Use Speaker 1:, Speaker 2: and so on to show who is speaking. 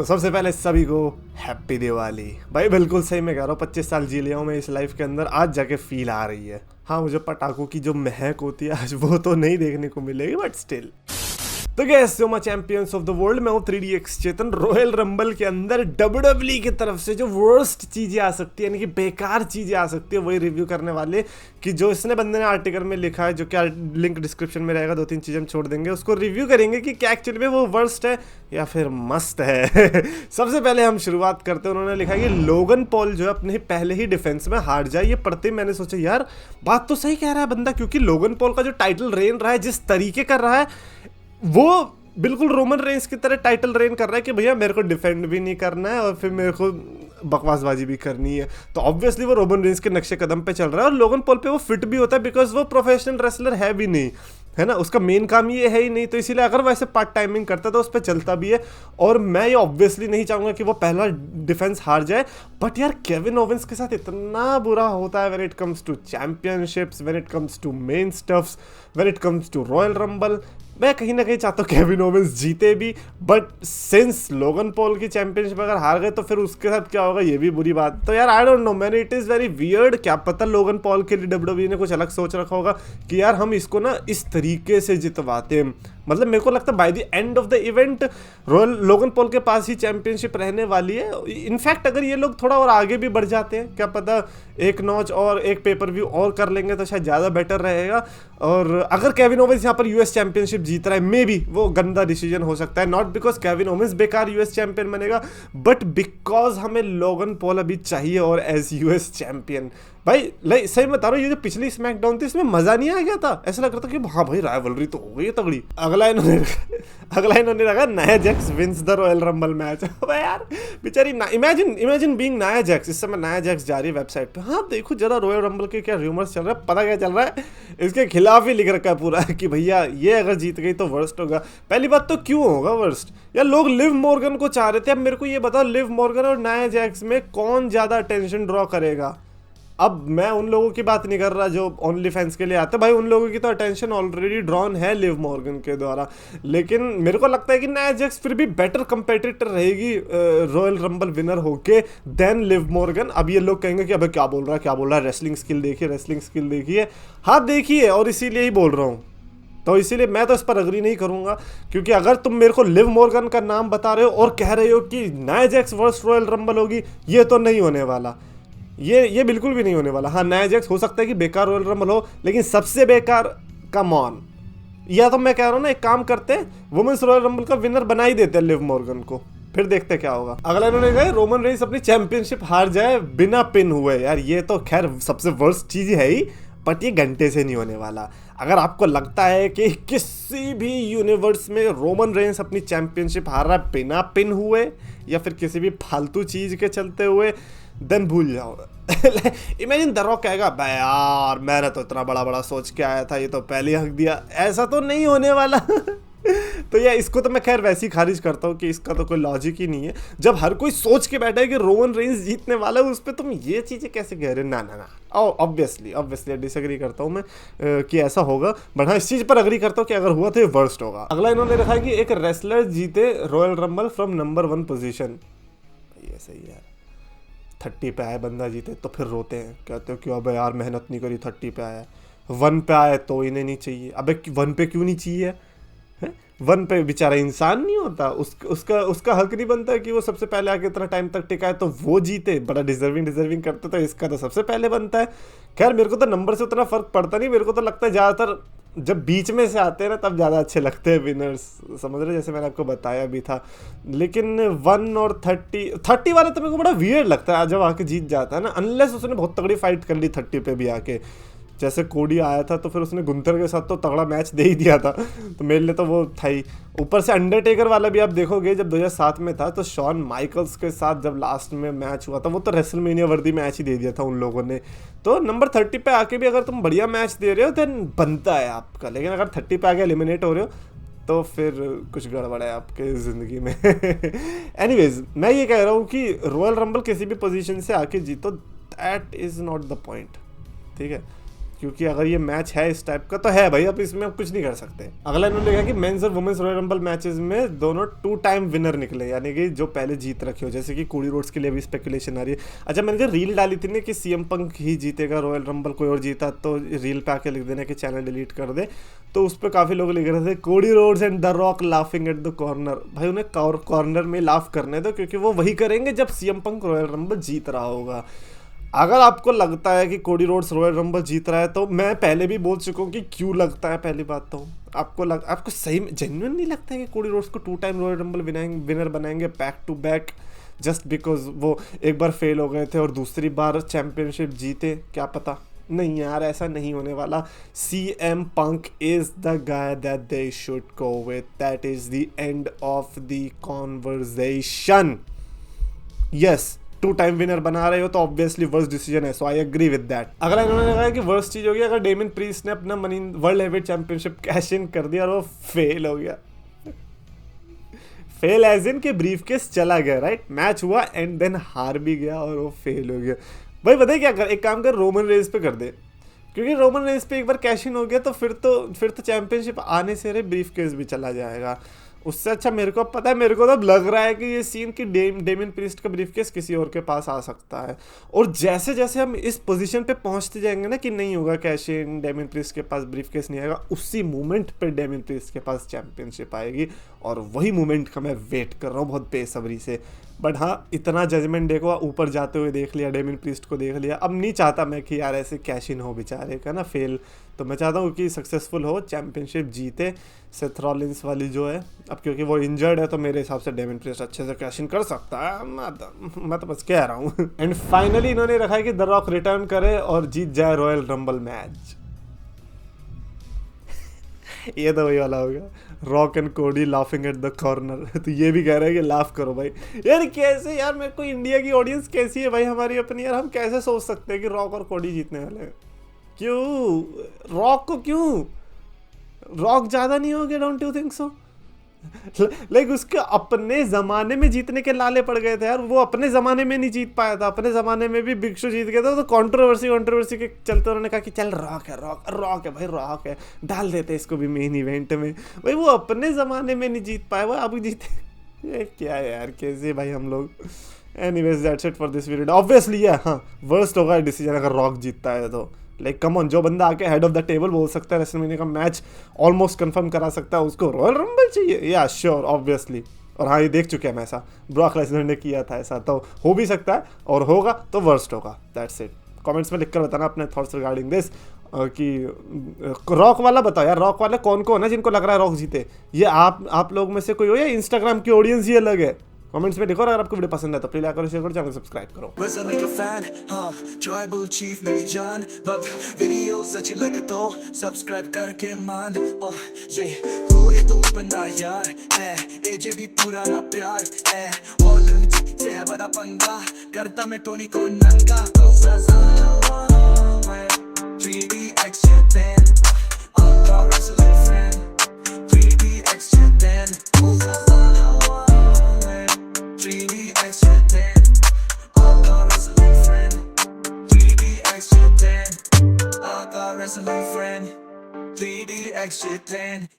Speaker 1: तो सबसे पहले सभी को हैप्पी दिवाली भाई। बिल्कुल सही मैं कह रहा हूँ, 25 साल जी लिया हूँ मैं इस लाइफ के अंदर, आज जाके फील आ रही है। हाँ, मुझे पटाखों की जो महक होती है आज वो तो नहीं देखने को मिलेगी, बट स्टिल। तो gas so much champions of the world, मैं हूँ 3DX चेतन। रॉयल रंबल के अंदर WWE की तरफ से जो वर्स्ट चीजें आ सकती है, यानी कि बेकार चीजें आ सकती है, वही रिव्यू करने वाले। कि जो इसने बंदे ने आर्टिकल में लिखा है, जो क्या लिंक डिस्क्रिप्शन में रहेगा, 2-3 चीजें हम छोड़ देंगे, उसको रिव्यू करेंगे कि क्या एक्चुअली में वो वर्स्ट है या फिर मस्त है। सबसे पहले हम शुरुआत करते हैं। उन्होंने लिखा है कि लोगन पॉल जो है अपने पहले ही डिफेंस में हार जाए। ये पढ़ते ही मैंने सोचा यार बात तो सही कह रहा है बंदा, क्योंकि लोगन पॉल का जो टाइटल रेन रहा है, जिस तरीके कर रहा है, वो बिल्कुल रोमन रेंस की तरह टाइटल रेन कर रहा है कि भैया मेरे को डिफेंड भी नहीं करना है और फिर मेरे को बकवासबाजी भी करनी है। तो ऑब्वियसली वो रोमन रेंस के नक्शे कदम पे चल रहा है और लोगन पॉल पे वो फिट भी होता है, बिकॉज वो प्रोफेशनल रेसलर है भी नहीं, है ना। उसका मेन काम ये है ही नहीं, तो इसीलिए अगर वैसे पार्ट टाइमिंग करता तो उस पर चलता भी है। और मैं ये ऑब्वियसली नहीं चाहूंगा कि वो पहला डिफेंस हार जाए, बट यार केविन ओवेंस के साथ इतना बुरा होता है when it comes to championships, when it comes to main stuffs, when it comes to royal rumble. मैं कहीं ना कहीं चाहता हूँ केविन ओवेंस जीते भी, बट सिंस लोगन पॉल की चैंपियनशिप अगर हार गए तो फिर उसके साथ क्या होगा, ये भी बुरी बात। तो यार I don't know man, it is very weird. क्या पता लोगन पॉल के लिए WWE ने कुछ अलग सोच रखा होगा कि यार हम इसको ना इस तरीके से जितवाते हैं। मतलब मेरे को लगता है by the end of the event royal Logan Paul के पास ही चैंपियनशिप रहने वाली है। इनफैक्ट अगर ये लोग थोड़ा और आगे भी बढ़ जाते हैं, क्या पता एक नॉच और एक पेपर व्यू और कर लेंगे तो शायद ज़्यादा बेटर रहेगा। और अगर केविन ओवेंस यहाँ पर यूएस चैंपियनशिप जीत रहा है, मे बी वो गंदा डिसीजन हो सकता है। नॉट बिकॉज केविन ओवेंस बेकार यूएस चैंपियन बनेगा, बट बिकॉज हमें लोगन पॉल अभी चाहिए और एज यूएस चैंपियन। भाई लाइक सही बता रहा हूँ, ये जो पिछली स्मैकडाउन थी इसमें मजा नहीं आ गया था। ऐसा लग रहा था कि हाँ भाई राइवलरी तो हो गई है तगड़ी। अगला इन्होंने रखा Nia Jax wins the royal rumble match. यार बेचारी इमेजिन बीइंग नाया जैक्स। इस समय नाया जैक्स जा रही है वेबसाइट पे, हाँ देखो जरा रॉयल रंबल के क्या रूमर्स चल रहा है, पता क्या चल रहा है, इसके खिलाफ ही लिख रखा है पूरा कि भैया ये अगर जीत गई तो वर्स्ट होगा। पहली बात तो क्यों होगा वर्स्ट यार, लोग लिव मॉर्गन को चाह रहे थे। अब मेरे को ये बताओ लिव मॉर्गन और नाया जैक्स में कौन ज्यादा अटेंशन ड्रॉ करेगा। अब मैं उन लोगों की बात नहीं कर रहा जो ओनली फैंस के लिए आते, भाई उन लोगों की तो अटेंशन ऑलरेडी ड्रॉन है लिव मॉर्गन के द्वारा। लेकिन मेरे को लगता है कि नाया जैक्स फिर भी बेटर कंपेटिटर रहेगी रॉयल रंबल विनर होके देन लिव मॉर्गन। अब ये लोग कहेंगे कि अबे क्या बोल रहा है, रेसलिंग स्किल देखिए। हाँ देखिए, और इसीलिए ही बोल रहा हूँ। तो इसीलिए मैं तो इस पर अग्री नहीं करूंगा, क्योंकि अगर तुम मेरे को लिव मॉर्गन का नाम बता रहे हो और कह रहे हो कि Nia Jax versus royal rumble होगी, ये तो नहीं होने वाला। ये बिल्कुल भी नहीं होने वाला। हाँ नाया जैक्स हो सकता है कि बेकार रॉयल रंबल हो, लेकिन सबसे बेकार कम ऑन। या तो मैं कह रहा हूँ ना, एक काम करते हैं वुमेन्स रॉयल रंबल का विनर बना ही देते हैं लिव मॉर्गन को, फिर देखते क्या होगा। अगला इन्होंने कहा रोमन रेंस अपनी चैंपियनशिप हार जाए बिना पिन हुए। यार ये तो खैर सबसे वर्स्ट चीज है ही, बट ये घंटे से नहीं होने वाला। अगर आपको लगता है कि किसी भी यूनिवर्स में रोमन रेंस अपनी चैंपियनशिप हार रहा है बिना पिन हुए या फिर किसी भी फालतू चीज के चलते हुए, देन भूल जाओ। इमेजिन द रॉक कहेगा भाई यार मैंने तो इतना बड़ा सोच के आया था, ये तो पहले हक दिया। ऐसा तो नहीं होने वाला। तो यार इसको तो मैं खैर वैसे ही खारिज करता हूँ कि इसका तो कोई लॉजिक ही नहीं है। जब हर कोई सोच के बैठा है कि रोमन रेंस जीतने वाला है, उस पर तुम ये चीज़ें कैसे कह रहे हो? ना ऑब्वियसली डिसएग्री करता हूँ मैं कि ऐसा होगा, बट हाँ इस चीज़ पर अग्री करता हूँ कि अगर हुआ तो ये वर्स्ट होगा। अगला इन्होंने लिखा है कि एक रेसलर जीते royal rumble from number 1 position. ये सही है, 30 पे आए बंदा जीते तो फिर रोते हैं, कहते हो कि अबे यार मेहनत नहीं करी, 30 पे आया। 1 पे आए तो इन्हें नहीं चाहिए। अबे 1 पे क्यों नहीं चाहिए? 1 पे बेचारा इंसान नहीं होता, उसका हक नहीं बनता कि वो सबसे पहले आके इतना टाइम तक टिका है तो वो जीते, बड़ा डिजर्विंग करते, तो इसका तो सबसे पहले बनता है। खैर मेरे को तो नंबर से उतना फर्क पड़ता नहीं, मेरे को तो लगता है ज़्यादातर जब बीच में से आते हैं ना तब ज़्यादा अच्छे लगते हैं विनर्स, समझ रहे, जैसे मैंने आपको बताया भी था। लेकिन 1 और 30 वाला तो मेरे को बड़ा वियर्ड लगता है जब आके जीत जाता है ना, अनलेस उसने बहुत तगड़ी फाइट कर ली 30 पे भी आके। जैसे कोडी आया था तो फिर उसने गुंथर के साथ तो तगड़ा मैच दे ही दिया था, तो मेरे लिए तो वो था ही। ऊपर से अंडरटेकर वाला भी आप देखोगे, जब 2007 में था तो शॉन माइकल्स के साथ जब लास्ट में मैच हुआ था, वो तो रेसलमेनिया वर्दी मैच ही दे दिया था उन लोगों ने। तो नंबर 30 पे आके भी अगर तुम बढ़िया मैच दे रहे हो देन बनता है आपका, लेकिन अगर 30 पे आके एलिमिनेट हो रहे हो तो फिर कुछ गड़बड़ है आपके ज़िंदगी में। एनीवेज मैं ये कह रहा हूँ कि रॉयल रंबल किसी भी पोजीशन से आके जीतो, that is not the point, ठीक है। क्योंकि अगर ये मैच है इस टाइप का तो है भाई, अब इसमें अब कुछ नहीं कर सकते। अगला इन्होंने लिखा कि मेंस और वुमेन्स रॉयल रंबल मैचेस में दोनों 2 टाइम विनर निकले, यानी कि जो पहले जीत रखे हो, जैसे कि कोडी रोड्स के लिए भी स्पेकुलेशन आ रही है। अच्छा, मैंने जो रील डाली थी ना कि सीएम पंक ही जीतेगा रॉयल रंबल, कोई और जीता तो रील पे आके लिख देना कि चैनल डिलीट कर दे, तो उस पर काफ़ी लोग लिख रहे थे Cody Rhodes and the rock laughing at the corner. भाई उन्हें कॉर्नर में लाफ करने दो, क्योंकि वो वही करेंगे जब सीएम पंक रॉयल रंबल जीत रहा होगा। अगर आपको लगता है कि कोडी रोड्स रॉयल रंबल जीत रहा है, तो मैं पहले भी बोल चुका हूँ कि क्यों लगता है। पहली बात तो आपको सही में जेन्युइन नहीं लगता है कि कोडी रोड्स को 2 टाइम रॉयल रंबल विनर बनाएंगे back to back, just because वो एक बार फेल हो गए थे और दूसरी बार चैंपियनशिप जीते? क्या पता। नहीं यार, ऐसा नहीं होने वाला। CM Punk is the guy that they should go with. That is the end of the conversation. Yes, 2 time winner बना रहे हो तो ऑब्वियसली वर्स्ट डिसीजन है, सो आई एग्री विद दैट। अगला इन्होंने कहा कि वर्स्ट चीज होगी अगर डेमिन प्रीस्ट ने अपना money world heavyweight championship cash in कर दिया और वो फेल हो गया। फेल एज इन के ब्रीफकेस चला गया, राइट? मैच हुआ एंड देन हार भी गया और वो फेल हो गया। भाई बताइए क्या कर, एक काम कर रोमन रेस पे कर दे, क्योंकि रोमन रेस पे एक बार कैश इन हो गया तो फिर तो चैंपियनशिप आने से रे ब्रीफ केस भी चला जाएगा। उससे अच्छा मेरे को पता है, मेरे को तो लग रहा है कि ये सीन की डेमिन प्रीस्ट का ब्रीफ केस किसी और के पास आ सकता है। और जैसे जैसे हम इस पोजीशन पे पहुंचते जाएंगे ना कि नहीं होगा कैश इन, डेमिन प्रीस्ट के पास ब्रीफ केस नहीं आएगा, उसी मोमेंट पे डेमिन प्रीस्ट के पास चैंपियनशिप आएगी। और वही मोमेंट का मैं वेट कर रहा हूँ बहुत बेसब्री से। बट हाँ, इतना जजमेंट डे को ऊपर जाते हुए देख लिया, डेमिन प्रीस्ट को देख लिया, अब नहीं चाहता मैं कि यार ऐसे कैश इन हो बेचारे का ना फेल। तो मैं चाहता हूँ कि सक्सेसफुल हो, चैंपियनशिप जीते सेथ रॉलिंस वाली जो है। अब क्योंकि वो इंजर्ड है तो मेरे हिसाब से डेमिन प्रीस्ट अच्छे से कैश इन कर सकता है, मैं तो बस कह रहा हूँ। एंड फाइनली इन्होंने रखा है कि द रॉक रिटर्न करे और जीत जाए रॉयल रंबल मैच। ये तो वही वाला होगा, rock and Cody laughing at the corner. तो ये भी कह रहे हैं कि लाफ करो भाई। यार कैसे, यार मेरे को इंडिया की ऑडियंस कैसी है भाई हमारी अपनी, यार हम कैसे सोच सकते हैं कि रॉक और कोडी जीतने वाले हैं? क्यों रॉक को, क्यों रॉक ज़्यादा नहीं हो गया? Don't you think so? Like उसके अपने ज़माने में जीतने के लाले पड़ गए थे यार, वो अपने ज़माने में नहीं जीत पाया था। अपने ज़माने में भी बिग शो जीत गया था, तो कंट्रोवर्सी के चलते उन्होंने कहा कि चल रॉक है भाई, रॉक है, डाल देते इसको भी मेन इवेंट में। भाई वो अपने ज़माने में नहीं जीत पाया, वो अब जीते। ये क्या है यार, कैसे भाई हम लोग। Anyways that's it for this video. Obviously हाँ, वर्स्ट होगा डिसीजन अगर रॉक जीतता है तो। लाइक कम ऑन, जो बंदा आके हेड ऑफ द टेबल बोल सकता है रेसलमेनिया का मैच ऑलमोस्ट कंफर्म करा सकता है, उसको रॉयल रंबल चाहिए? या श्योर, ऑब्वियसली। और हाँ, ये देख चुके हैं हम ऐसा, ब्रॉक लेसनर ने किया था ऐसा, तो हो भी सकता है और होगा तो वर्स्ट होगा। That's it. कमेंट्स में लिखकर बताना अपने थॉट्स रिगार्डिंग दिस। कि रॉक वाला बताओ यार, रॉक वाले कौन कौन है जिनको लग रहा है रॉक जीते? ये आप लोग में से कोई हो या इंस्टाग्राम की ऑडियंस ही अलग है? कमेंट्स में लिखो। अगर आपको वीडियो पसंद है तो प्लीज लाइक करो, शेयर करो, चैनल सब्सक्राइब करो। ट्राइबल चीफ मेरी जान, वीडियोस अच्छी लगे तो सब्सक्राइब करके मान। ये तो बंदा यार है, एजे भी पुराना प्यार है, और से बड़ा पंगा करता मैं टोनी को नंगा। 3DX then I'll go wrestling friend 3DX then 3DX then I'll go wrestling friend 3DX then I'll go wrestling friend 3DX then